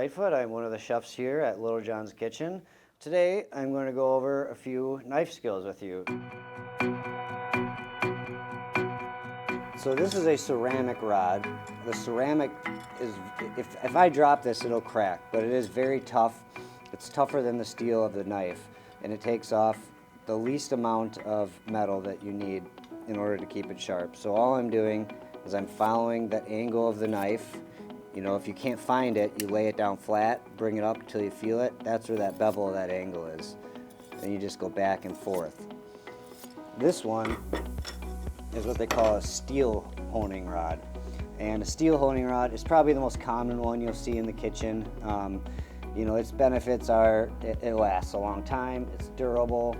Lightfoot. I'm one of the chefs here at Little John's Kitchen. Today, I'm going to go over a few knife skills with you. So this is a ceramic rod. The ceramic is, if I drop this, it'll crack, but it is very tough. It's tougher than the steel of the knife, and it takes off the least amount of metal that you need in order to keep it sharp. So all I'm doing is I'm following the angle of the knife. You know, if you can't find it, you lay it down flat, bring it up until you feel it. That's where that bevel of that angle is. And you just go back and forth. This one is what they call a steel honing rod. And a steel honing rod is probably the most common one you'll see in the kitchen. You know, its benefits are it lasts a long time, it's durable.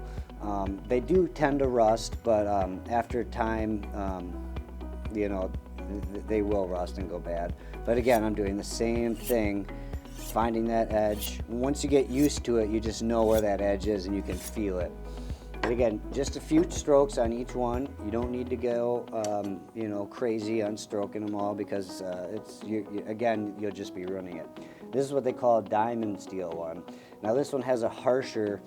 They do tend to rust, but after time, you know, they will rust and go bad. But again, I'm doing the same thing, finding that edge. Once you get used to it, you just know where that edge is and you can feel it. But again, just a few strokes on each one. You don't need to go, you know, crazy on stroking them all because again, you'll just be ruining it. This is what they call a diamond steel one. Now this one has a harsher,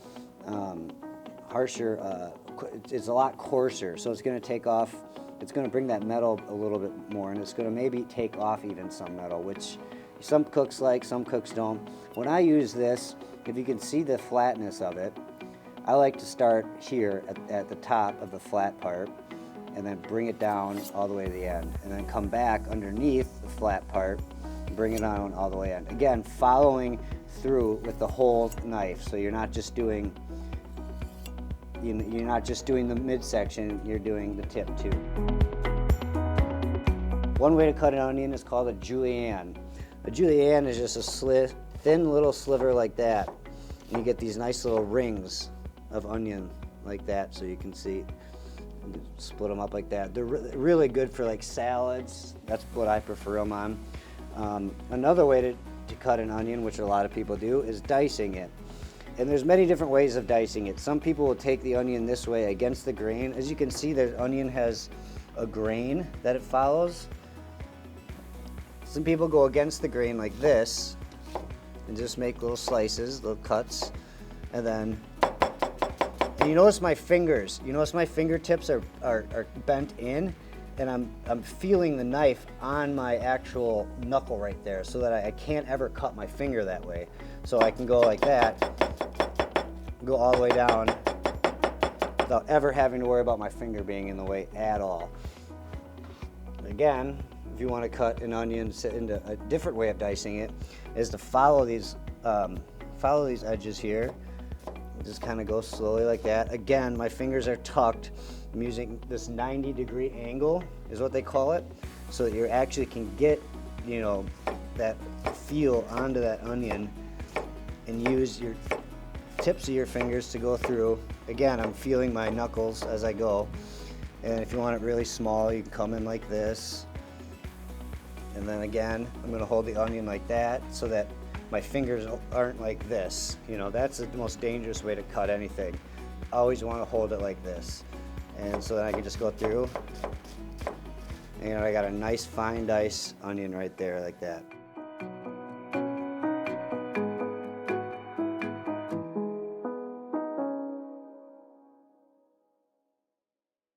it's a lot coarser, so it's going to take off. It's going to bring that metal a little bit more, and it's going to maybe take off even some metal, which some cooks like, some cooks don't. When I use this, if you can see the flatness of it, I like to start here at the top of the flat part and then bring it down all the way to the end, and then come back underneath the flat part and bring it down all the way in. Again, following through with the whole knife, so you're not just doing the midsection, you're doing the tip too. One way to cut an onion is called a julienne. A julienne is just a thin little sliver like that, and you get these nice little rings of onion like that, so you can see. You split them up like that. They're really good for like salads. That's what I prefer them on. Another way to cut an onion, which a lot of people do, is dicing it. And there's many different ways of dicing it. Some people will take the onion this way against the grain. As you can see, the onion has a grain that it follows. Some people go against the grain like this and just make little slices, little cuts. And you notice my fingers. You notice my fingertips are bent in, and I'm feeling the knife on my actual knuckle right there, so that I can't ever cut my finger that way. So I can go like that, go all the way down without ever having to worry about my finger being in the way at all. Again, if you want to cut an onion into a different way of dicing it, is to follow these edges here. Just kind of go slowly like that. Again, my fingers are tucked. I'm using this 90-degree angle is what they call it, so that you actually can get, you know, that feel onto that onion and use your tips of your fingers to go through. Again, I'm feeling my knuckles as I go. And if you want it really small, you can come in like this. And then again, I'm going to hold the onion like that so that my fingers aren't like this. You know, that's the most dangerous way to cut anything. I always want to hold it like this. And so then I can just go through. And I got a nice fine dice onion right there like that.